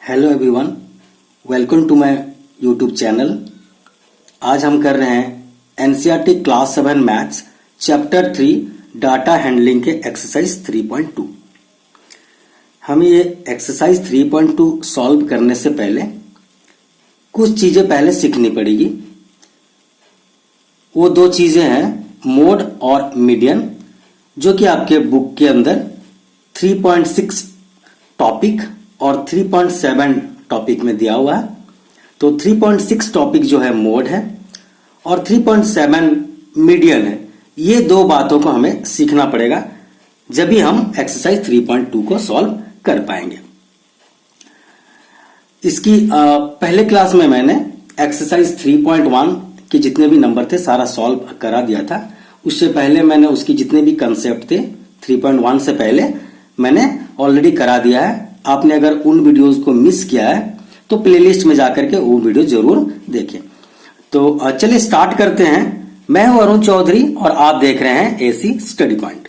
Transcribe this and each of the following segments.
Hello everyone, welcome to my YouTube channel. आज हम कर रहे हैं NCERT class 7 maths chapter 3 data handling के एक्सरसाइज 3.2। हमें ये एक्सरसाइज 3.2 सॉल्व करने से पहले कुछ चीजें पहले सीखनी पड़ेगी। वो दो चीजें हैं मोड और मीडियन, जो कि आपके बुक के अंदर 3.6 टॉपिक और 3.7 टॉपिक में दिया हुआ है। तो 3.6 टॉपिक जो है मोड है और 3.7 मीडियन है। ये दो बातों को हमें सीखना पड़ेगा, जब भी हम एक्सरसाइज 3.2 को सॉल्व कर पाएंगे। इसकी पहले क्लास में मैंने एक्सरसाइज 3.1 के जितने भी नंबर थे सारा सॉल्व करा दिया था। उससे पहले मैंने उसकी जितने भी कंसेप्ट थे 3.1 से पहले मैंने ऑलरेडी करा दिया है। आपने अगर उन वीडियोस को मिस किया है तो प्लेलिस्ट में जाकर के वो वीडियो जरूर देखें। तो चलिए स्टार्ट करते हैं। मैं हूं अरुण चौधरी और आप देख रहे हैं एसी स्टडी पॉइंट।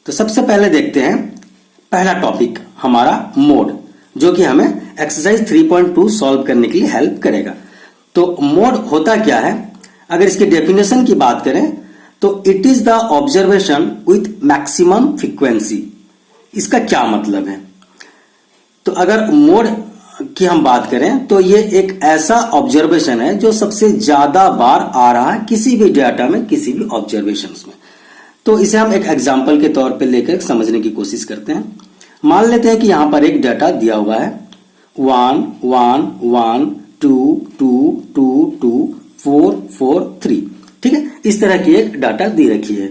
तो सबसे पहले देखते हैं पहला टॉपिक हमारा मोड, जो कि हमें एक्सरसाइज 3.2 सॉल्व करने के लिए हेल्प करेगा। तो मोड होता क्या है, अगर इसकी डेफिनेशन की बात करें तो it is the observation with maximum frequency. इसका क्या मतलब है? तो अगर मोड की हम बात करें तो ये एक ऐसा ऑब्जर्वेशन है जो सबसे ज्यादा बार आ रहा है किसी भी डाटा में, किसी भी ऑब्जर्वेशंस में। तो इसे हम एक एग्जांपल के तौर पे लेकर समझने की कोशिश करते हैं। मान लेते हैं कि यहां पर एक डाटा दिया हुआ है 1 1 1 2 2 2 2 4 4 3। ठीक है, इस तरह की एक डाटा दी रखी है।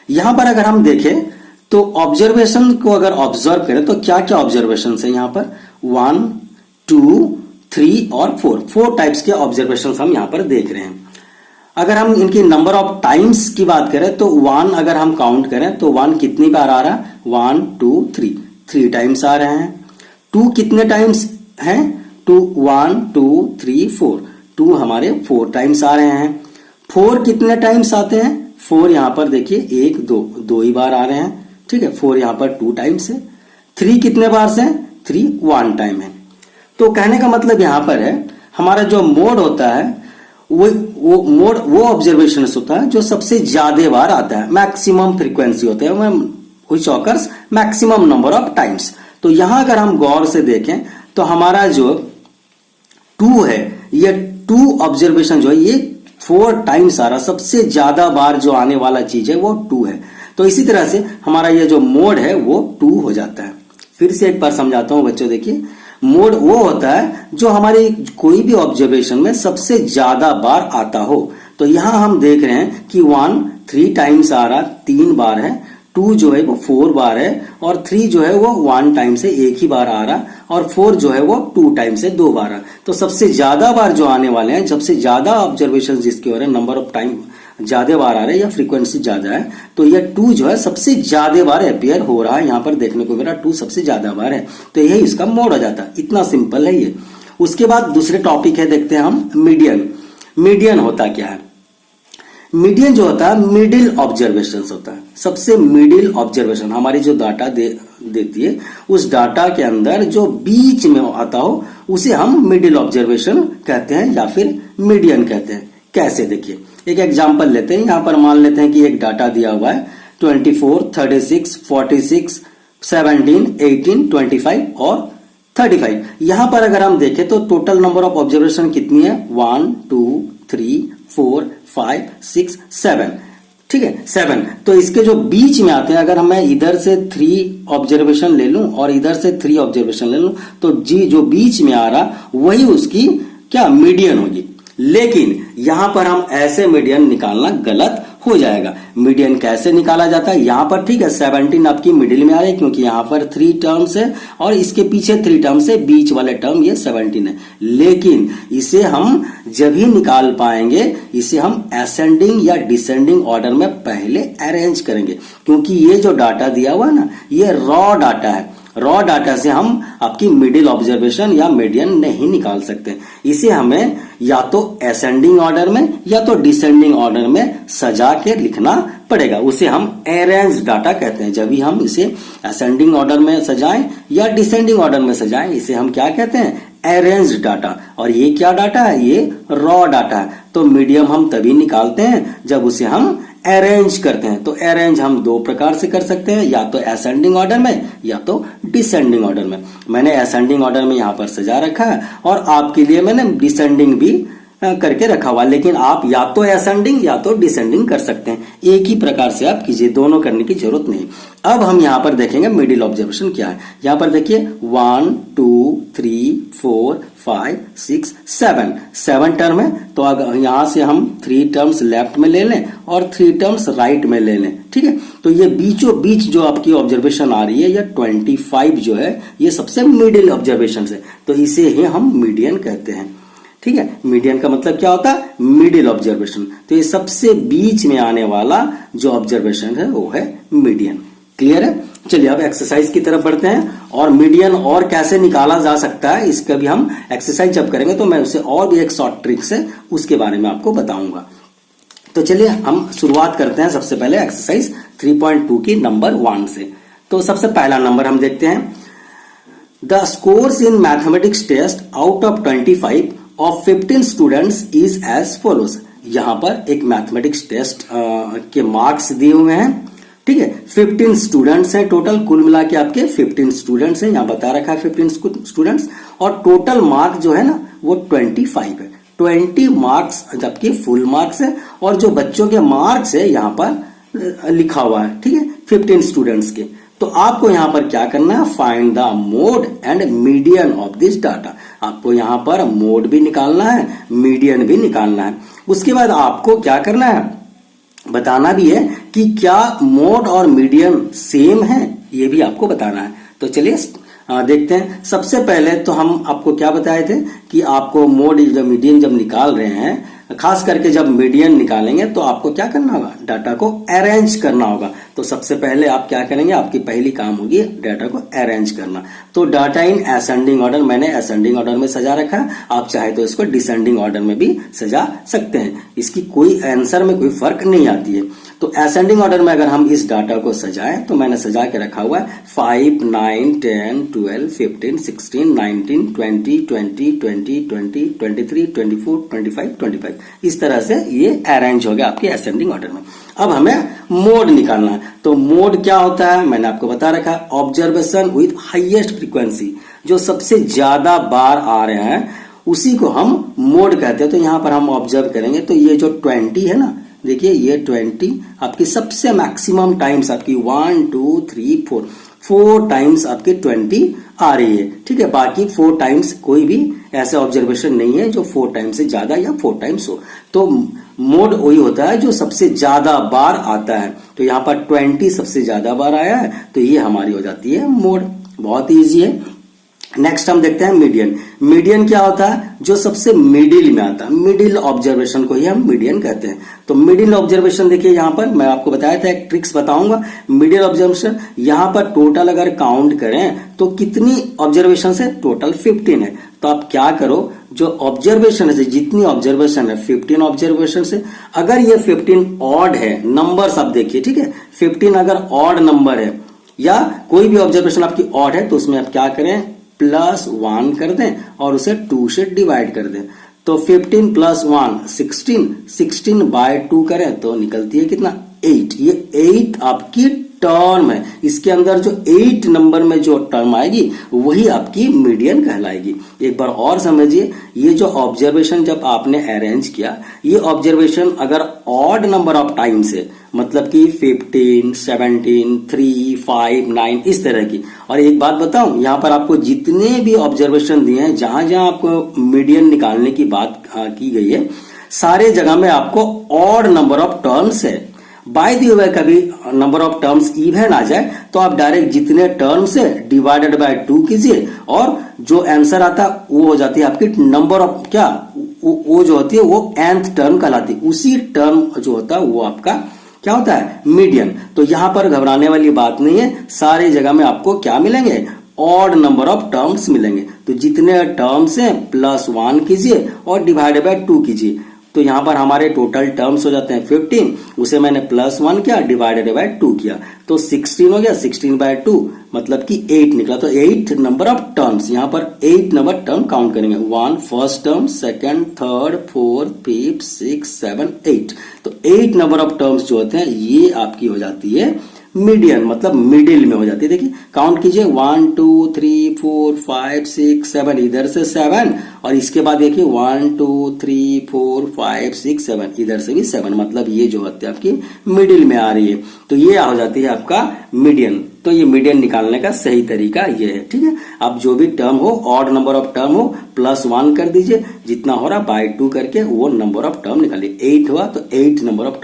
यहां पर अगर हम देखें तो ऑब्जर्वेशन को अगर ऑब्जर्व करें तो क्या क्या ऑब्जर्वेशन है यहां पर 1 2 3 और 4 टाइप्स के ऑब्जर्वेशन हम यहां पर देख रहे हैं। अगर हम इनकी नंबर ऑफ टाइम्स की बात करें तो 1 अगर हम काउंट करें तो 1 कितनी बार आ रहा है 1 2 3 टाइम्स आ रहे हैं। 2 कितने टाइम्स हैं 2 1 2 3 4 2 हमारे 4 टाइम्स आ रहे हैं। 4 कितने टाइम्स आते हैं 4 यहां पर देखिए 1 2 ही बार आ रहे हैं। ठीक है, 4 यहां पर 2 टाइम्स है। 3 कितने बार से 3 1 टाइम है। तो कहने का मतलब यहां पर है हमारा जो मोड होता है वो मोड वो ऑब्जर्वेशन होता है जो सबसे ज्यादा बार आता है, मैक्सिमम फ्रीक्वेंसी होता है, which occurs maximum number of times. तो यहां अगर हम गौर से देखें तो हमारा जो 2 है, ये 2 ऑब्जर्वेशन जो है ये 4 टाइम्स आ रहा, सबसे ज्यादा बार जो आने वाला चीज है वो 2 है। तो इसी तरह से हमारा ये जो मोड है वो 2 हो जाता है। फिर से एक बार समझाता हूं बच्चों, देखिए मोड वो होता है जो हमारे कोई भी ऑब्जर्वेशन में सबसे ज्यादा बार आता हो। तो यहां हम देख रहे हैं कि 1 3 टाइम्स आ रहा, 3 बार है। 2 जो है वो 4 बार है और 3 जो है वो 1 टाइम से एक ही बार आ रहा और 4 जो है वो 2 टाइम से 2 बार आ। तो सबसे ज्यादा बार जो आने वाले हैं, सबसे ज्यादा ऑब्जर्वेशन जिसके हो रहे हैं, नंबर ऑफ टाइम ज्यादा बार आ रहे हैं या फ्रीक्वेंसी ज्यादा है, तो ये 2 जो है सबसे ज्यादा बार अपियर हो रहा है। यहां पर देखने को मेरा 2 सबसे ज्यादा बार है, तो यही इसका मोड हो जाता है। इतना सिंपल है ये। उसके बाद दूसरे टॉपिक है, देखते हैं हम मीडियन। मीडियन होता क्या है? मीडियन जो होता है मिडिल ऑब्जर्वेशन होता है। सबसे मिडिल ऑब्जर्वेशन हमारी जो डाटा देती है, उस डाटा के अंदर जो बीच में आता हो उसे हम मिडिल ऑब्जर्वेशन कहते हैं या फिर मीडियन कहते हैं। कैसे? देखिए एक एग्जांपल लेते हैं। यहां पर मान लेते हैं कि एक डाटा दिया हुआ है 24 36 46 17 18 25 और 35। यहां पर अगर हम देखें तो टोटल नंबर ऑफ ऑब्जर्वेशन कितनी है 1 2 3 4 5 6 7। ठीक है, 7। तो इसके जो बीच में आते हैं, अगर मैं इधर से 3 ऑब्जर्वेशन ले लूं और इधर से 3 ऑब्जर्वेशन ले लूं तो जी जो बीच में आ रहा वही उसकी क्या मीडियन होगी। लेकिन यहां पर हम ऐसे मीडियन निकालना गलत हो जाएगा। मीडियन कैसे निकाला जाता है? यहां पर ठीक है 17 आपकी मिडिल में आ रही है क्योंकि यहां पर 3 टर्म्स है और इसके पीछे 3 टर्म्स है, बीच वाले टर्म ये 17 है। लेकिन इसे हम जब ही निकाल पाएंगे, इसे हम असेंडिंग या डिसेंडिंग ऑर्डर में पहले अरेंज करेंगे, क्योंकि ये जो डाटा दिया हुआ है ना, ये रॉ डाटा है रॉ डाटा से हम आपकी मिडिल ऑब्जर्वेशन या मीडियन नहीं निकाल सकते। इसे हमें या तो असेंडिंग ऑर्डर में या तो डिसेंडिंग ऑर्डर में सजा के लिखना पड़ेगा। उसे हम अरेंज डाटा कहते हैं। जब भी हम इसे असेंडिंग ऑर्डर में सजाएं या डिसेंडिंग ऑर्डर में सजाएं, इसे हम क्या कहते हैं? Arrange data. और ये क्या डाटा है? ये रॉ डाटा है। तो मीडियम हम तभी निकालते हैं जब उसे हम अरेंज करते हैं। तो अरेंज हम दो प्रकार से कर सकते हैं, या तो असेंडिंग ऑर्डर में या तो डिसेंडिंग ऑर्डर में। मैंने असेंडिंग ऑर्डर में यहां पर सजा रखा है और आपके लिए मैंने डिसेंडिंग भी करके रखा हुआ, लेकिन आप या तो असेंडिंग या तो डिसेंडिंग कर सकते हैं। एक ही प्रकार से आप कीजिए, दोनों करने की जरूरत नहीं। अब हम यहां पर देखेंगे मिडिल ऑब्जर्वेशन क्या है। यहां पर देखिए 1 2 3 4 5 6 7 टर्म है। तो अगर यहां से हम 3 टर्म्स लेफ्ट में ले लें और 3 टर्म्स राइट में ले लें, ठीक है। तो ये बीचों बीच जो आपकी ऑब्जर्वेशन आ रही है, या 25 जो है, ये सबसे मिडिल ऑब्जर्वेशन है। तो इसे ही हम मीडियन कहते हैं, ठीक है। मीडियन का मतलब क्या होता है? Middle observation. तो ये सबसे बीच में आने वाला जो ऑब्जर्वेशन है वो है मीडियन। क्लियर है? चलिए अब एक्सरसाइज की तरफ बढ़ते हैं और मीडियन और कैसे निकाला जा सकता है इसका भी हम एक्सरसाइज जब करेंगे तो मैं उसे और भी एक शॉर्ट ट्रिक्स है उसके बारे में आपको बताऊंगा। तो चलिए हम शुरुआत करते हैं सबसे पहले एक्सरसाइज 3.2 की नंबर 1 से। तो सबसे पहला नंबर हम देखते हैं, the scores in mathematics test out of 25 of 15 students is as follows. यहां पर एक मैथमेटिक्स टेस्ट के मार्क्स दिए हुए हैं, ठीक है। 15 स्टूडेंट्स हैं टोटल, कुल मिला के आपके 15 स्टूडेंट्स हैं, यहां बता रखा है 15 स्टूडेंट्स। और टोटल मार्क जो है ना वो 25 है। 20 मार्क्स जबकि फुल मार्क्स है, और जो बच्चों के मार्क्स है यहां पर लिखा हुआ है, ठीक है, 15 स्टूडेंट्स के। तो आपको यहां पर क्या करना है? Find the mode and median of this data. आपको यहां पर मोड भी निकालना है, मीडियन भी निकालना है। उसके बाद आपको क्या करना है? बताना भी है कि क्या मोड और मीडियन सेम है, ये भी आपको बताना है। तो चलिए देखते हैं। सबसे पहले तो हम आपको क्या बताए थे कि आपको मोड जब मीडियन जब निकाल रहे हैं, खास करके जब मीडियन निकालेंगे तो आपको क्या करना होगा? डाटा को अरेंज करना होगा। तो सबसे पहले आप क्या करेंगे? आपकी पहली काम होगी डाटा को अरेंज करना। तो डाटा इन असेंडिंग ऑर्डर, मैंने असेंडिंग ऑर्डर में सजा रखा है, आप चाहे तो इसको डिसेंडिंग ऑर्डर में भी सजा सकते हैं। इसकी कोई आंसर में कोई फर्क नहीं आती है। तो असेंडिंग ऑर्डर में अगर हम इस डाटा को सजाएं तो मैंने सजा के रखा हुआ है 5 9 10 12 15 16 19 20 20 20 20 23 24 25 25 इस तरह से ये अरेंज हो गया आपके असेंडिंग ऑर्डर में। अब हमें मोड निकालना है। तो मोड क्या होता है? मैंने आपको बता रखा है, ऑब्जर्वेशन विथ हाईएस्ट फ्रीक्वेंसी, जो सबसे ज्यादा बार आ रहे हैं उसी को हम मोड कहते हैं। तो यहां पर हम ऑब्जर्व करेंगे तो ये जो 20 है ना, देखिए ये 20 आपकी सबसे मैक्सिमम टाइम्स आपकी 1 2 3 4 टाइम्स आपकी 20 आ रही है, ठीक है। बाकी 4 टाइम्स कोई भी ऐसे ऑब्जर्वेशन नहीं है जो 4 टाइम्स से ज्यादा या 4 टाइम्स हो। तो मोड वही होता है जो सबसे ज्यादा बार आता है। तो यहां पर 20 सबसे ज्यादा बार आया है, तो ये हमारी हो जाती है मोड। बहुत ईजी है। नेक्स्ट हम देखते हैं मीडियन। मीडियन क्या होता है? जो सबसे मिडिल में आता है, मिडिल ऑब्जर्वेशन को ही हम मीडियन कहते हैं। तो मिडिल ऑब्जर्वेशन देखिए, यहां पर मैं आपको बताया था, एक ट्रिक्स बताऊंगा। मिडिल ऑब्जर्वेशन यहां पर टोटल अगर काउंट करें तो कितनी ऑब्जर्वेशन है? टोटल 15 है। तो आप क्या करो, जो ऑब्जर्वेशन है, जितनी ऑब्जर्वेशन है 15 ऑब्जर्वेशन से, अगर ये 15 ऑड है, नंबर्स आप देखिए, ठीक है, 15 अगर ऑड नंबर है या कोई भी ऑब्जर्वेशन आपकी ऑड है तो उसमें आप क्या करें? +1 कर दें और उसे 2 से डिवाइड कर दें। तो 15 + 1 16, 16/2 करें तो निकलती है कितना? 8। ये 8 आपकी टर्म है। इसके अंदर जो 8 नंबर में जो टर्म आएगी वही आपकी मीडियन कहलाएगी। एक बार और समझिए, ये जो ऑब्जर्वेशन जब आपने अरेंज किया, ये ऑब्जर्वेशन अगर ऑड नंबर ऑफ टाइम्स है, मतलब कि 15 17 3 5 9 इस तरह की। और एक बात बताऊं, यहां पर आपको जितने भी ऑब्जर्वेशन दिए हैं, जहां जहां आपको मीडियन निकालने की बात की गई है, सारे जगह में आपको ऑड नंबर ऑफ टर्म्स है। बाय द वे कभी नंबर ऑफ टर्म्स इवन आ जाए तो आप डायरेक्ट जितने टर्म्स है डिवाइडेड बाय 2 कीजिए, और जो आंसर आता है वो हो जाती है आपकी नंबर ऑफ क्या, वो जो होती है वो nth टर्म कहलाती है। उसी टर्म जो होता है वो आपका क्या होता है? मीडियन। तो यहां पर घबराने वाली बात नहीं है, सारी जगह में आपको क्या मिलेंगे? ऑड नंबर ऑफ टर्म्स मिलेंगे। तो जितने टर्म्स हैं +1 कीजिए और डिवाइडेड बाय 2 कीजिए। तो यहां पर हमारे टोटल टर्म्स हो जाते हैं 15, उसे मैंने +1 किया डिवाइडेड बाय 2 किया तो 16 हो गया, 16/2 मतलब कि 8 निकला। तो 8 नंबर ऑफ टर्म्स, यहां पर 8 नंबर टर्म काउंट करेंगे। 1 first term, second, third, fourth, fifth, 6, 7, 8। तो 8 नंबर ऑफ टर्म्स जो होते हैं ये आपकी हो जाती है मीडियन, मतलब मिडिल में हो जाती है। देखिए काउंट कीजिए 1 2 3 4 5 6 7, इधर से 7 और इसके बाद देखिए 1 2 3 4 5 6 7, इधर से भी 7, मतलब ये जो होती है आपकी मिडिल में आ रही है। तो ये हो जाती है आपका मीडियन। तो ये मीडियन निकालने का सही तरीका ये है। ठीक है, अब जो भी टर्म हो, ऑड नंबर ऑफ टर्म हो, +1 कर दीजिए, जितना हो रहा बाय 2 करके वो नंबर ऑफ टर्म निकालिए। 8 हुआ तो 8 नंबर ऑफ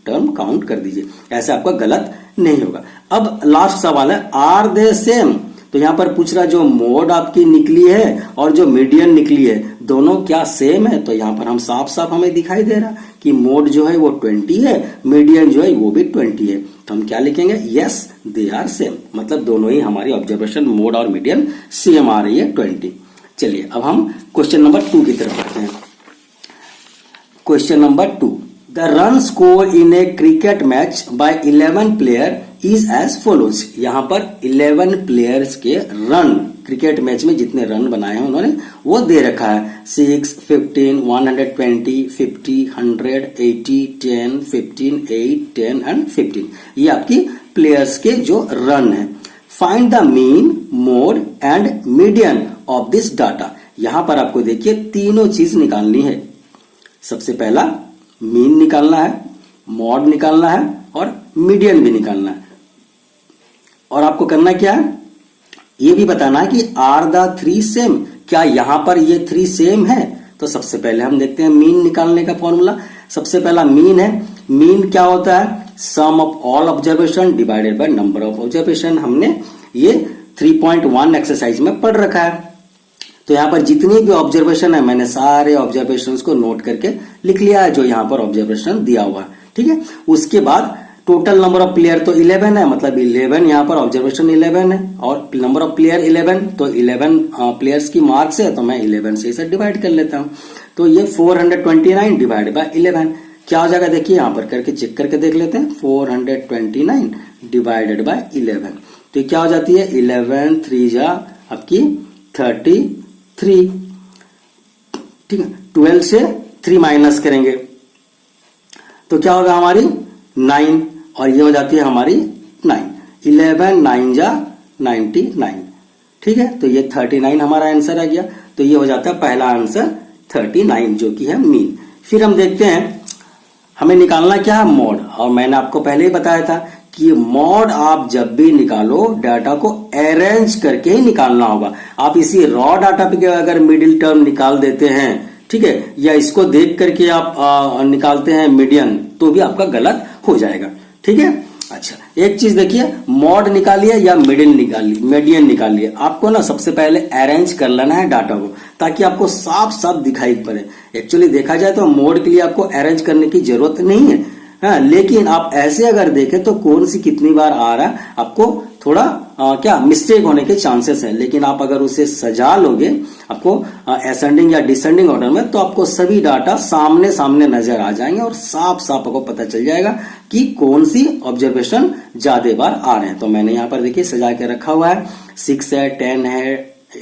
टर्म काउंट कर दीजिए, ऐसे आपका गलत नहीं होगा। अब लास्ट सवाल है, आर दे सेम? तो यहां पर पूछ रहा जो मोड आपकी निकली है और जो मीडियन निकली है दोनों क्या सेम है? तो यहां पर हम साफ साफ हमें दिखाई दे रहा कि मोड जो है वो 20 है, मीडियन जो है वो भी 20 है। तो हम क्या लिखेंगे? यस दे आर सेम, मतलब दोनों ही हमारी ऑब्जर्वेशन मोड और मीडियन सेम आ रही है 20। चलिए अब हम क्वेश्चन नंबर 2 की तरफ आते हैं। Question number 2, the run score in a cricket match by 11 player is as follows. यहां पर 11 प्लेयर्स के रन, क्रिकेट मैच में जितने रन बनाए हैं उन्होंने वो दे रखा है 6, 15, 120, 50, 100, 80, 10, 15, 8, 10 एंड 15। ये आपकी प्लेयर्स के जो रन है। Find the mean, mode and median of this data. यहां पर आपको देखिए तीनों चीज निकालनी है। सबसे पहला मीन निकालना है, मॉड निकालना है और मीडियन भी निकालना है। और आपको करना क्या है, ये भी बताना है कि आर द 3 सेम, क्या यहां पर ये 3 सेम है? तो सबसे पहले हम देखते हैं मीन निकालने का फॉर्मूला। सबसे पहला मीन है, मीन क्या होता है? Sum of all observation divided by number of observation. हमने ये 3.1 एक्सरसाइज में पढ़ रखा है। तो यहां पर जितनी भी ऑब्जर्वेशन है मैंने सारे ऑब्जर्वेशंस को नोट करके लिख लिया है जो यहां पर ऑब्जर्वेशन दिया हुआ है। ठीक है, उसके बाद टोटल नंबर ऑफ प्लेयर तो 11 है, मतलब 11 यहां पर ऑब्जर्वेशन 11 है और नंबर ऑफ प्लेयर 11, तो 11 प्लेयर्स की मार्क्स है तो मैं 11 से इसे डिवाइड कर लेता हूं। तो ये 429 डिवाइड बाय 11 क्या हो जाएगा? देखिए यहां पर करके चेक करके देख लेते हैं। 429 डिवाइडेड बाय 11 तो ये क्या हो जाती है? 11 3 जा आपकी 33। ठीक है, 12 से 3 माइनस करेंगे तो क्या होगा? हमारी 9 और ये हो जाती है हमारी 9। 11 9 जा 99। ठीक है, तो ये 39 हमारा आंसर आ गया। तो ये हो जाता है पहला आंसर 39 जो कि है मीन। फिर हम देखते हैं हमें निकालना क्या है? मोड। और मैंने आपको पहले ही बताया था कि मोड आप जब भी निकालो डाटा को अरेंज करके ही निकालना होगा। आप इसी रॉ डाटा पे अगर मिडिल टर्म निकाल देते हैं, ठीक है, या इसको देख करके आप निकालते हैं मीडियन, तो भी आपका गलत हो जाएगा। ठीक है, अच्छा एक चीज देखिए, मॉड निकालिए या मीडियन निकालिए, आपको ना सबसे पहले अरेंज कर लेना है डाटा को ताकि आपको साफ साफ दिखाई पड़े। एक्चुअली देखा जाए तो मोड के लिए आपको अरेंज करने की जरूरत नहीं है, हाँ, लेकिन आप ऐसे अगर देखें तो कौन सी कितनी बार आ रहा है आपको थोड़ा क्या मिस्टेक होने के चांसेस है। लेकिन आप अगर उसे सजा लोगे आपको असेंडिंग या डिसेंडिंग ऑर्डर में, तो आपको सभी डाटा सामने सामने नजर आ जाएंगे और साफ साफ आपको पता चल जाएगा कि कौन सी ऑब्जर्वेशन ज्यादा बार आ रहे हैं। तो मैंने यहाँ पर देखिए सजा के रखा हुआ है, 6 है, 10 है,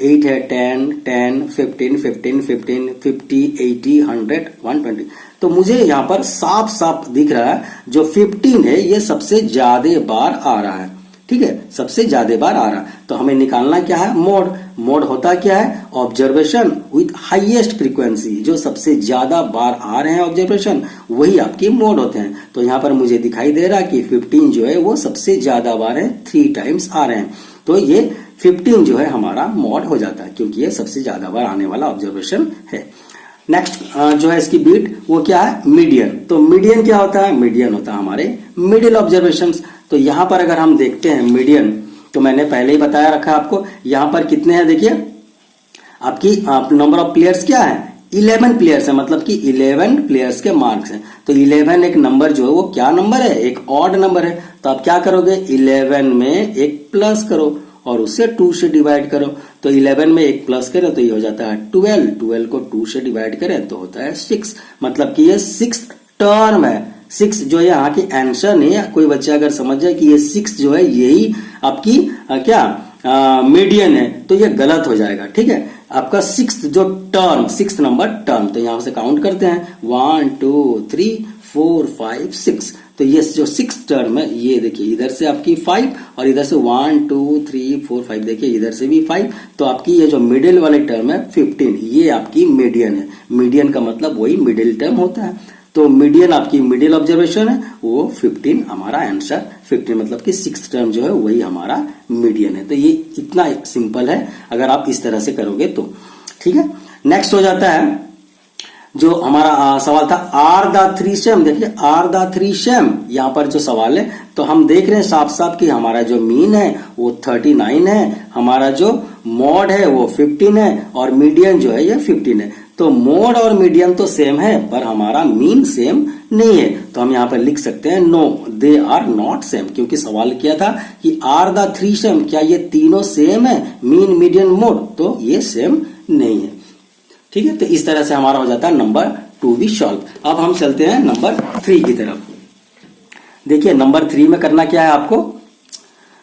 8 है, 10, 10, 15, 15, 15, 50, 80, 100, 120। तो मुझे यहाँ पर साफ साफ दिख रहा है जो 15 है ये सबसे ज्यादा बार आ रहा है। ठीक है, सबसे ज्यादा बार आ रहा है। तो हमें निकालना क्या है? मोड। मोड होता क्या है? ऑब्जर्वेशन विथ हाईएस्ट फ्रीक्वेंसी, जो सबसे ज्यादा बार आ रहे हैं ऑब्जर्वेशन वही आपके मोड होते हैं। तो यहाँ पर मुझे दिखाई दे रहा है कि 15 जो है वो सबसे ज्यादा बार है, 3 टाइम्स आ रहे हैं। तो ये 15 जो है हमारा मोड हो जाता है क्योंकि ये सबसे ज्यादा बार आने वाला ऑब्जर्वेशन है। नेक्स्ट जो है इसकी बीट वो क्या है? मीडियन। तो मीडियन क्या होता है? मीडियन होता है हमारे मिडिल ऑब्जर्वेशंस। तो यहां पर अगर हम देखते हैं मीडियन, तो मैंने पहले ही बताया रखा आपको यहां पर कितने हैं। देखिए आपकी नंबर ऑफ प्लेयर्स क्या है? 11 प्लेयर्स है, मतलब कि 11 प्लेयर्स के मार्क्स हैं। तो 11 एक नंबर जो है वो क्या नंबर है? एक ऑड नंबर है। तो आप क्या करोगे? 11 में एक प्लस करो और उससे 2 से डिवाइड करो। तो 11 में एक प्लस करो तो ये हो जाता है 12, 12 को 2 से डिवाइड करें तो होता है 6। मतलब कि ये 6th टर्म है। 6 जो है यहाँ की आंसर नहीं है। कोई बच्चा अगर समझ जाए कि ये 6 जो है यही आपकी क्या मीडियन है तो ये गलत हो जाएगा। ठीक है, आपका 6th जो टर्म, 6th नंबर टर्म, तो यहां से काउंट करते हैं 1 2 3 4 5 6। तो ये जो 6th टर्म है ये देखिए इधर से आपकी 5 और इधर से 1 2 3 4 5, देखिए इधर से भी 5। तो आपकी ये जो मिडिल वाले टर्म है 15, ये आपकी मीडियन है। मीडियन का मतलब वही मिडिल टर्म होता है। तो मीडियन आपकी मिडिल ऑब्जर्वेशन है, वो 15 हमारा आंसर। 15 मतलब कि 6th टर्म जो है वही हमारा मीडियन है। तो ये इतना सिंपल है अगर आप इस तरह से करोगे तो। ठीक है, नेक्स्ट हो जाता है जो हमारा सवाल था आर द थ्री सेम। देखिए आर द थ्री सेम यहां पर जो सवाल है तो हम देख रहे हैं साफ साफ कि हमारा जो मीन है वो 39 है, हमारा जो मॉड है वो 15 है और मीडियन जो है ये 15 है। तो मोड और मीडियन तो सेम है पर हमारा मीन सेम नहीं है। तो हम यहाँ पर लिख सकते हैं no they are not same, क्योंकि सवाल किया था कि आर द थ्री सेम, क्या ये तीनों सेम है मीन मीडियन मोड, तो ये सेम नहीं है। ठीक है, तो इस तरह से हमारा हो जाता है नंबर 2 भी सॉल्व। अब हम चलते हैं नंबर 3 की तरफ। देखिए नंबर 3 में करना क्या है आपको,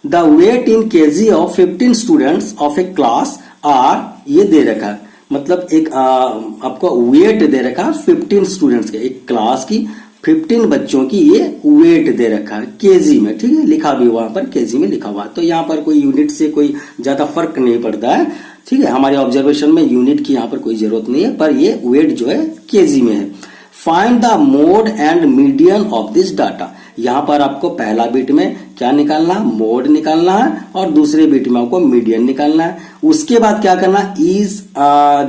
the weight in kg of 15 students of a class are, ये दे रखा है। मतलब एक आपको वेट दे रखा है 15 स्टूडेंट्स के, एक क्लास की 15 बच्चों की ये वेट दे रखा है केजी में। ठीक है, लिखा भी वहां पर केजी में लिखा हुआ है। तो यहाँ पर कोई यूनिट से कोई ज्यादा फर्क नहीं पड़ता है। ठीक है, हमारे ऑब्जर्वेशन में यूनिट की यहाँ पर कोई जरूरत नहीं है, पर ये वेट जो है केजी में है। Find the mode and median of this data. यहां पर आपको पहला बिट में क्या निकालना है, मोड निकालना है, और दूसरे बिट में आपको मीडियन निकालना है। उसके बाद क्या करना, is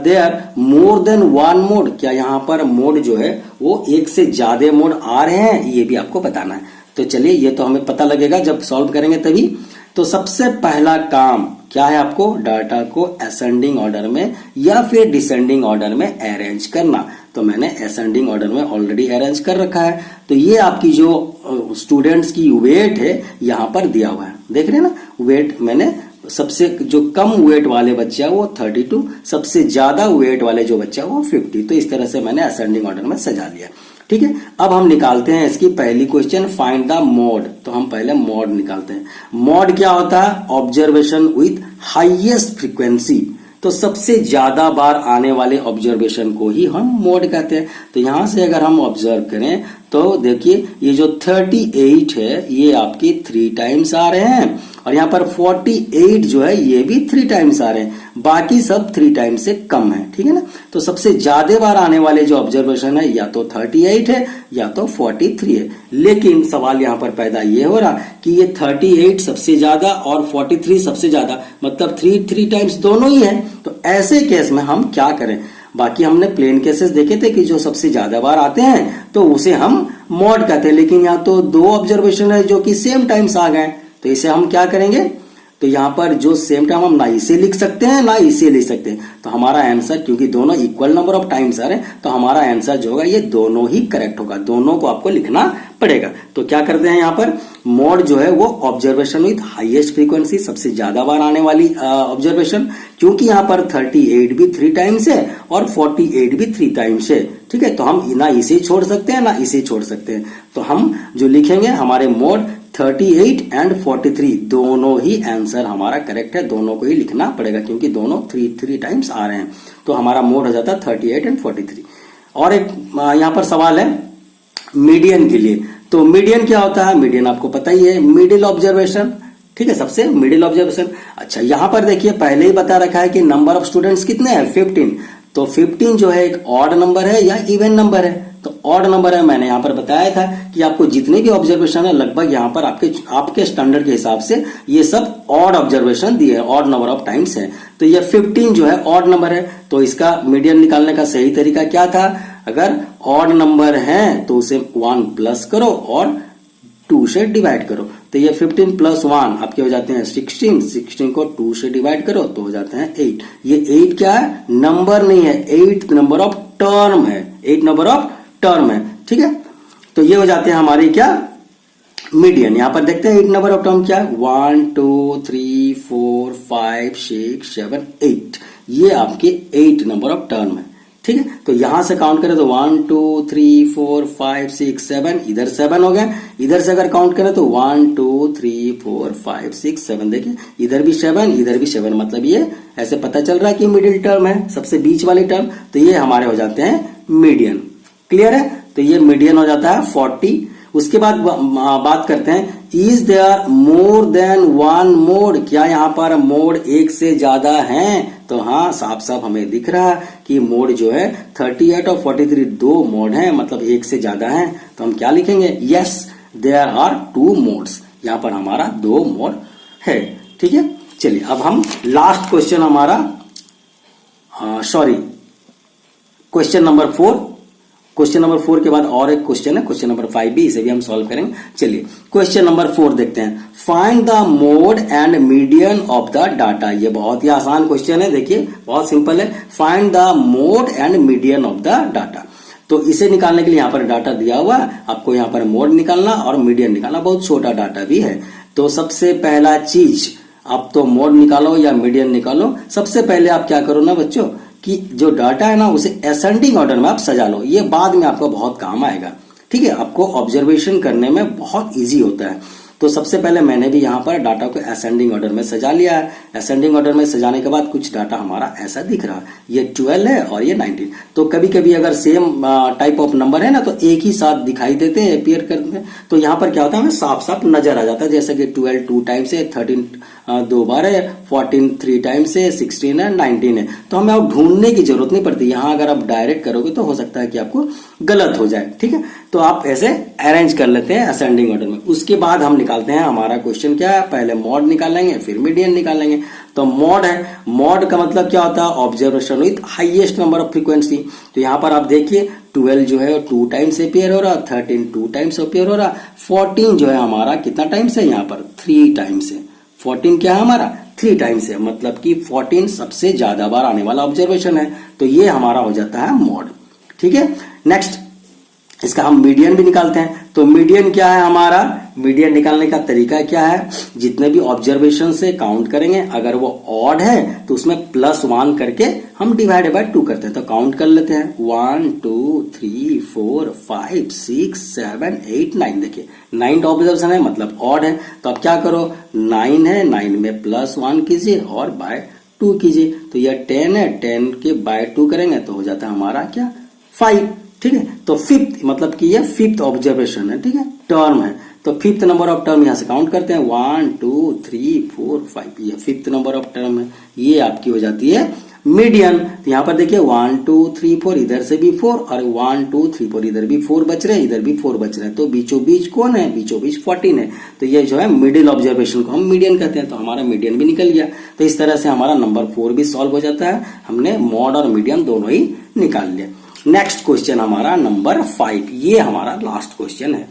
there more than one mode, क्या यहां पर मोड जो है वो एक से ज्यादा मोड आ रहे हैं, ये भी आपको बताना है। तो चलिए ये तो हमें पता लगेगा जब सॉल्व करेंगे तभी। तो सबसे पहला काम क्या है, आपको डाटा को असेंडिंग ऑर्डर में या फिर डिसेंडिंग ऑर्डर में अरेंज करना। तो मैंने असेंडिंग ऑर्डर में ऑलरेडी अरेंज कर रखा है। तो ये आपकी जो स्टूडेंट्स की वेट है यहां पर दिया हुआ है, देख रहे हैं ना। वेट मैंने सबसे जो कम वेट वाले बच्चे हैं वो 32, सबसे ज्यादा वेट वाले जो बच्चे हैं वो 50। तो इस तरह से मैंने असेंडिंग ऑर्डर में सजा लिया। ठीक है, अब हम निकालते हैं इसकी पहली क्वेश्चन, फाइंड द मोड। तो हम पहले मोड निकालते हैं। मोड क्या होता है, ऑब्जर्वेशन विथ हाईएस्ट फ्रीक्वेंसी। तो सबसे ज्यादा बार आने वाले ऑब्जर्वेशन को ही हम मोड कहते हैं। तो यहां से अगर हम ऑब्जर्व करें तो देखिए ये जो 38 है ये आपके 3 टाइम्स आ रहे हैं, और यहाँ पर 48 जो है ये भी 3 टाइम्स आ रहे हैं, बाकी सब 3 टाइम्स से कम है। ठीक है ना, तो सबसे ज्यादा बार आने वाले जो ऑब्जर्वेशन है या तो 38 है या तो 43 है। लेकिन सवाल यहाँ पर पैदा ये हो रहा कि ये 38 सबसे ज्यादा और 43 सबसे ज्यादा, मतलब 3 टाइम्स दोनों ही है। तो ऐसे केस में हम क्या करें, बाकी हमने प्लेन केसेस देखे थे कि जो सबसे ज्यादा बार आते हैं तो उसे हम मॉड कहते हैं, लेकिन यहाँ तो 2 ऑब्जर्वेशन है जो कि सेम टाइम्स आ गए, तो इसे हम क्या करेंगे, तो यहाँ पर जो सेम टाइम हम ना इसे लिख सकते हैं ना इसे लिख सकते हैं। तो हमारा आंसर, क्योंकि दोनों इक्वल नंबर ऑफ टाइम्स आ रहे हैं, तो हमारा आंसर जो होगा ये दोनों ही करेक्ट होगा, दोनों को आपको लिखना पड़ेगा। तो क्या करते हैं यहाँ पर, मोड जो है वो ऑब्जर्वेशन विथ हाईएस्ट फ्रीक्वेंसी, सबसे ज्यादा बार आने वाली ऑब्जर्वेशन, क्योंकि यहाँ पर 38 भी 3 टाइम्स है और 48 भी 3 टाइम्स है। ठीक है, तो हम ना इसे छोड़ सकते हैं ना इसे छोड़ सकते हैं। तो हम जो लिखेंगे हमारे मोड 38 एंड 43 दोनों ही आंसर हमारा करेक्ट है, दोनों को ही लिखना पड़ेगा क्योंकि दोनों 3 टाइम्स आ रहे हैं। तो हमारा मोड हो जाता है 38 एंड 43। और एक यहां पर सवाल है मीडियन के लिए। तो मीडियन क्या होता है, मीडियन आपको पता ही है, मिडिल ऑब्जर्वेशन। ठीक है, सबसे मिडिल ऑब्जर्वेशन। अच्छा, यहां पर देखिए पहले ही बता रखा है कि नंबर ऑफ स्टूडेंट्स कितने हैं, 15। तो 15 जो है एक ऑड नंबर है या इवन नंबर है, तो ऑड नंबर है। मैंने यहां पर बताया था कि आपको जितने भी ऑब्जर्वेशन है लगभग यहां पर आपके स्टैंडर्ड के हिसाब से ये सब ऑड ऑब्जर्वेशन दिए हैं, ऑड नंबर ऑफ टाइम्स है। तो ये 15 जो है ऑड नंबर है, तो इसका मीडियन निकालने का सही तरीका क्या था, अगर ऑड नंबर है तो उसे 1 प्लस करो और 2 से डिवाइड करो। तो ये 15 प्लस 1 आपके हो जाते हैं 16, 16 को 2 से डिवाइड करो तो हो जाते हैं 8। ये 8 क्या है, नंबर नहीं है, 8 नंबर ऑफ टर्म है, 8 नंबर ऑफ टर्म है। ठीक है, तो ये हो जाते हैं हमारे क्या मीडियन यहां पर देखते हैं 8 नंबर ऑफ टर्म क्या है, 1 2 3 4 5 6 7 8, ये आपके 8 नंबर ऑफ टर्म है। ठीक है, तो यहां से काउंट करें तो 1 2 3 4 5 6 7, इधर 7 हो गए। इधर से अगर काउंट करें तो 1 2 3 4 5 6 7, देखिए इधर भी 7 इधर भी 7, मतलब ये ऐसे पता चल रहा है कि मिडिल टर्म है, सबसे बीच वाली टर्म, तो ये हमारे हो जाते हैं मीडियन। क्लियर है, तो ये मीडियन हो जाता है 40। उसके बाद बात करते हैं, is there more than one mode, क्या यहाँ पर मोड एक से ज्यादा हैं? तो हाँ, साफ साफ हमें दिख रहा है कि मोड जो है 38 और 43 दो मोड हैं, मतलब एक से ज्यादा हैं। तो हम क्या लिखेंगे, यस देयर आर 2 मोड्स, यहाँ पर हमारा 2 मोड है। ठीक है, चलिए अब हम लास्ट क्वेश्चन हमारा क्वेश्चन नंबर 4, क्वेश्चन नंबर 4 के बाद और एक क्वेश्चन है, क्वेश्चन नंबर 5 भी, इसे भी हम सॉल्व करेंगे। चलिए क्वेश्चन नंबर 4 देखते हैं, find the mode and median of the data. ये बहुत ही आसान क्वेश्चन है, देखिए बहुत सिंपल है, find the mode and median of the data. तो इसे निकालने के लिए यहाँ पर डाटा दिया हुआ है, आपको यहाँ पर मोड निकालना और मीडियन निकालना, बहुत छोटा डाटा भी है। तो सबसे पहला चीज, आप तो मोड निकालो या मीडियन निकालो, सबसे पहले आप क्या करो ना बच्चों, कि जो डाटा है ना उसे असेंडिंग ऑर्डर में आप सजा लो, ये बाद में आपको बहुत काम आएगा। ठीक है, आपको ऑब्जर्वेशन करने में बहुत इजी होता है। तो सबसे पहले मैंने भी यहाँ पर डाटा को असेंडिंग ऑर्डर में सजा लिया है। असेंडिंग ऑर्डर में सजाने के बाद कुछ डाटा हमारा ऐसा दिख रहा है, ये 12 है और ये 19। तो कभी कभी अगर सेम टाइप ऑफ नंबर है ना तो एक ही साथ दिखाई देते हैं, अपीयर करते हैं, तो यहाँ पर क्या होता है, हमें साफ साफ नजर आ जाता है, जैसे कि 12 2 टाइम्स है, 13 2 बार है, 14 3 टाइम्स है, 16 है, 19 है। तो हमें अब ढूंढने की जरूरत नहीं पड़ती, यहाँ अगर आप डायरेक्ट करोगे तो हो सकता है कि आपको गलत हो जाए। ठीक है, तो आप ऐसे अरेंज कर लेते हैं असेंडिंग ऑर्डर में। उसके बाद हम निकालते हैं, हमारा क्वेश्चन क्या है, पहले मॉड निकालेंगे फिर मीडियन निकालेंगे। तो मॉड है, मॉड का मतलब क्या होता है, observation with highest number of frequency. तो यहाँ पर आप देखिए 12 जो है 2 टाइम्स अपीयर हो रहा, 13 2 टाइम्स अपीयर हो रहा, 14 जो है हमारा कितना टाइम्स है, यहाँ पर 3 टाइम्स है। 14 क्या है हमारा, 3 टाइम्स है, मतलब कि 14 सबसे ज्यादा बार आने वाला ऑब्जर्वेशन है। तो ये हमारा हो जाता है मॉड। ठीक है, नेक्स्ट इसका हम मीडियन भी निकालते हैं। तो मीडियन क्या है हमारा, मीडियन निकालने का तरीका क्या है, जितने भी ऑब्जर्वेशन से काउंट करेंगे, अगर वो ऑड है तो उसमें +1 करके हम डिवाइड बाय 2 करते हैं। तो काउंट कर लेते हैं, 1 2 3 4 5 6 7 8 9, देखिए 9 ऑब्जर्वेशन है, मतलब ऑड है। तो अब क्या करो, 9 है, 9 में +1 कीजिए और बाय 2 कीजिए। तो यह 10 है, 10 के बाय 2 करेंगे तो हो जाता है हमारा क्या, 5। ठीक है, तो फिफ्थ, मतलब कि ये 5th ऑब्जर्वेशन है। ठीक है, टर्म है, तो 5th नंबर ऑफ टर्म यहां से काउंट करते हैं, 1 2 3 4 5, ये 5th नंबर ऑफ टर्म है, ये आपकी हो जाती है मीडियन। तो यहां पर देखिए 1 2 3 4, इधर से भी 4 और 1 2 3 4, इधर भी 4 बच रहे हैं, इधर भी 4 बच रहे हैं, तो बीचों बीच कौन है, बीचों बीच 14 है। तो ये जो है मिडिल ऑब्जर्वेशन को हम मीडियन कहते हैं, तो हमारा मीडियन भी निकल गया। तो इस तरह से हमारा नंबर 4 भी सॉल्व हो जाता है, हमने मॉड और मीडियन दोनों ही निकाल लिया। नेक्स्ट क्वेश्चन हमारा नंबर 5, ये हमारा लास्ट क्वेश्चन है,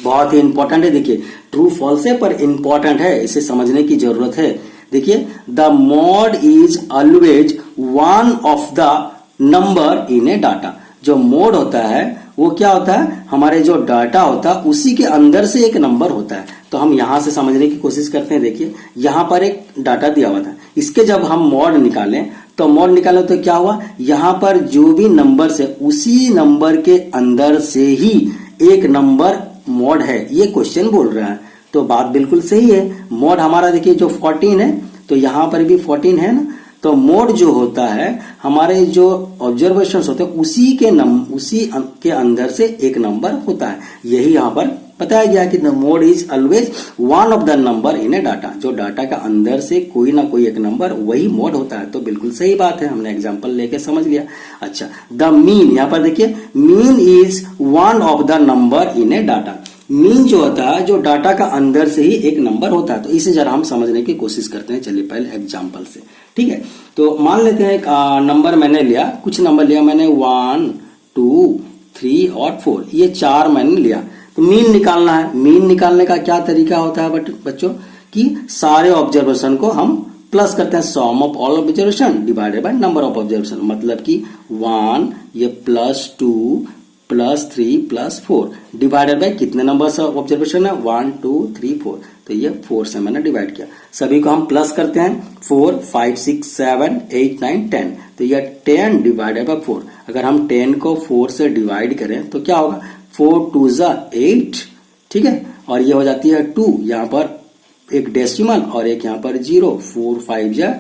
बहुत ही इंपॉर्टेंट है। देखिए ट्रू फॉल्स है पर इंपॉर्टेंट है, इसे समझने की जरूरत है। देखिए the mod is always one of the number in a data. जो मोड होता है वो क्या होता है, हमारे जो डाटा होता है उसी के अंदर से एक नंबर होता है। तो हम यहां से समझने की कोशिश करते हैं। देखिए यहां पर एक डाटा दिया हुआ था, इसके जब हम मॉड निकालें तो मॉड निकालें तो क्या हुआ, यहां पर जो भी नंबर है उसी नंबर के अंदर से ही एक नंबर मॉड है, ये क्वेश्चन बोल रहा है। तो बात बिल्कुल सही है। मॉड हमारा देखिए जो 14 है, तो यहां पर भी 14 है ना, तो मोड जो होता है हमारे जो ऑब्जर्वेशंस होते हैं उसी के अंदर से एक नंबर होता है। यही यहां पर बताया गया कि the mode is always one of the number in a data. जो डाटा का अंदर से कोई ना कोई एक नंबर, वही मोड होता है। तो बिल्कुल सही बात है, हमने एग्जांपल लेके समझ लिया। अच्छा, द मीन, यहां पर देखिए mean is one of the number in a data. Mean जो होता है जो डाटा का अंदर से ही एक नंबर होता है। तो इसे जरा हम समझने की कोशिश करते हैं। चलिए पहले एग्जांपल से, ठीक है। तो मान लेते हैं एक नंबर मैंने लिया, कुछ नंबर लिया मैंने 1 2 3 और 4, ये 4 मैंने लिया। तो मीन निकालना है। मीन निकालने का क्या तरीका होता है बच्चों, कि सारे ऑब्जर्वेशन को हम प्लस करते हैं, sum of all observation divided by number of observation. मतलब कि 1 ये +2 प्लस 3 प्लस 4 डिवाइडेड बाय कितने नंबर ऑफ ऑब्जर्वेशन है 1 2 3 4 तो ये 4 से मैंने डिवाइड किया। सभी को हम प्लस करते हैं 4 5 6 7 8 9 10 तो ये 10 डिवाइडेड बाय 4। अगर हम 10 को 4 से डिवाइड करें तो क्या होगा 4 2 जा 8 ठीक है और ये हो जाती है 2 यहाँ पर एक डेसिमल और एक यहाँ पर 0 4 5 जा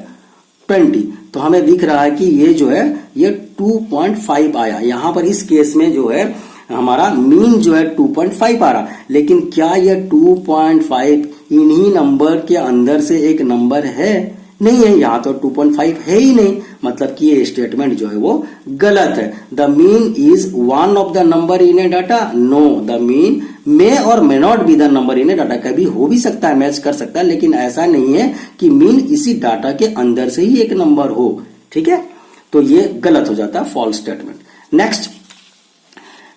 20 तो हमें दिख रहा है कि ये जो है ये 2.5 आया। यहाँ पर इस केस में जो है हमारा मीन जो है 2.5 आ रहा लेकिन क्या ये 2.5 इन्हीं नंबर के अंदर से एक नंबर है नहीं है, यहाँ तो 2.5 है ही नहीं, मतलब कि ये स्टेटमेंट जो है वो गलत है। The mean is one of the number in a data, no the mean may or may not be the number in a data, कभी हो भी सकता है मैच कर सकता है लेकिन ऐसा नहीं है कि मीन इसी डाटा के अंदर से ही एक नंबर हो, ठीक है तो ये गलत हो जाता है false statement. Next,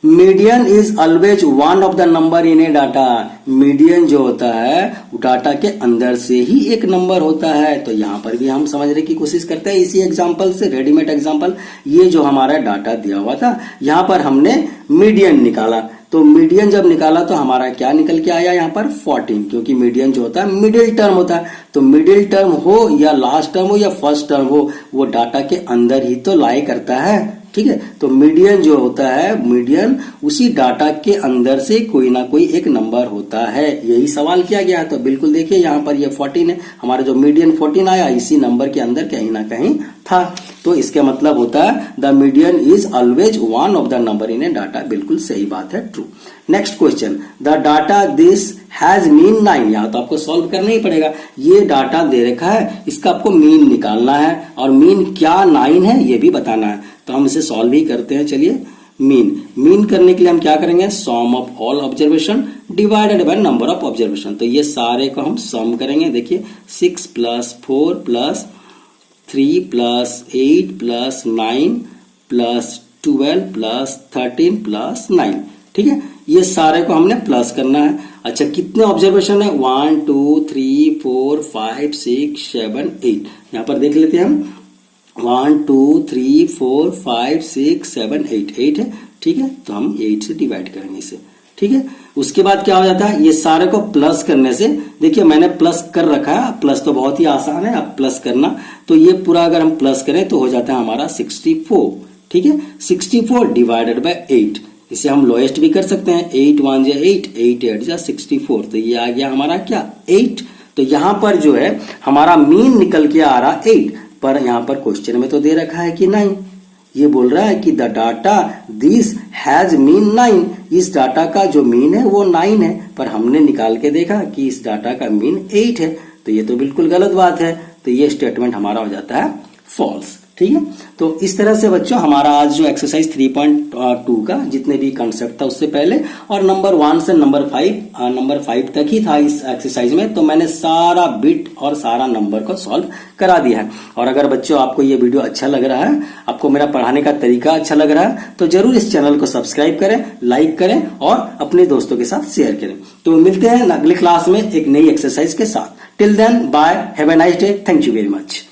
median is always one of the number in a data, median जो होता है डाटा के अंदर से ही एक नंबर होता है। तो यहां पर भी हम समझने की कोशिश करते हैं इसी एग्जांपल से, रेडीमेड एग्जांपल। ये जो हमारा डाटा दिया हुआ था यहां पर हमने मीडियन निकाला, तो मीडियन जब निकाला तो हमारा क्या निकल के आया यहाँ पर 14, क्योंकि मीडियन जो होता है मिडिल टर्म होता है। तो मिडिल टर्म हो या लास्ट टर्म हो या फर्स्ट टर्म हो वो डाटा के अंदर ही तो लाई करता है, ठीक है। तो मीडियन जो होता है, मीडियन उसी डाटा के अंदर से कोई ना कोई एक नंबर होता है, यही सवाल किया गया है। तो बिल्कुल देखिए यहाँ पर ये 14 है, हमारा जो मीडियन 14 आया इसी नंबर के अंदर कहीं ना कहीं था। तो इसका मतलब होता है the median is always one of the number in a data, बिल्कुल सही बात है, true. Next question, the data this has mean 9, यहाँ तो आपको सॉल्व करना ही पड़ेगा। ये डाटा दे रखा है, इसका आपको मीन निकालना है और मीन क्या 9 है ये भी बताना है। तो हम इसे सॉल्व ही करते हैं। चलिए, मीन करने के लिए हम क्या करेंगे, sum of all observation divided by number of observation. तो ये सारे को हम सम करेंगे। देखिए 6 plus 4 plus 3 plus 8 plus 9 plus 12 plus 13 plus 9, ठीक है। ये सारे को हमने प्लस करना है। अच्छा, कितने ऑब्जर्वेशन है 1 2 3 4 5 6 7 8। यहाँ पर देख लेते हैं हम 1 2 3 4 5 6 7 8 8 है, ठीक है। तो हम 8 से डिवाइड करेंगे इसे, ठीक है। उसके बाद क्या हो जाता है, ये सारे को प्लस करने से, देखिए मैंने प्लस कर रखा है, प्लस तो बहुत ही आसान है अब प्लस करना। तो ये पूरा अगर हम प्लस करें तो हो जाता है हमारा 64, ठीक है। 64 डिवाइडेड बाय 8, इसे हम लोएस्ट भी कर सकते हैं। 8 1 जा 8, 8 8 जा 64, तो ये आ गया हमारा क्या 8। तो यहां पर जो है हमारा मीन निकल के आ रहा 8, पर यहां पर क्वेश्चन में तो दे रखा है कि 9। ये बोल रहा है कि the data this has mean 9, इस डाटा का जो मीन है वो 9 है, पर हमने निकाल के देखा कि इस डाटा का मीन 8 है। तो ये तो बिल्कुल गलत बात है, तो ये स्टेटमेंट हमारा हो जाता है फॉल्स, ठीक है। तो इस तरह से बच्चों हमारा आज जो एक्सरसाइज 3.2 का जितने भी कंसेप्ट था उससे पहले और नंबर 1 से नंबर 5 तक ही था इस एक्सरसाइज में, तो मैंने सारा बिट और सारा नंबर को सॉल्व करा दिया है। और अगर बच्चों आपको ये वीडियो अच्छा लग रहा है, आपको मेरा पढ़ाने का तरीका अच्छा लग रहा है, तो जरूर इस चैनल को सब्सक्राइब करें, लाइक करें और अपने दोस्तों के साथ शेयर करें। तो मिलते हैं अगली क्लास में एक नई एक्सरसाइज के साथ। Till then bye, have a nice day, thank you very much.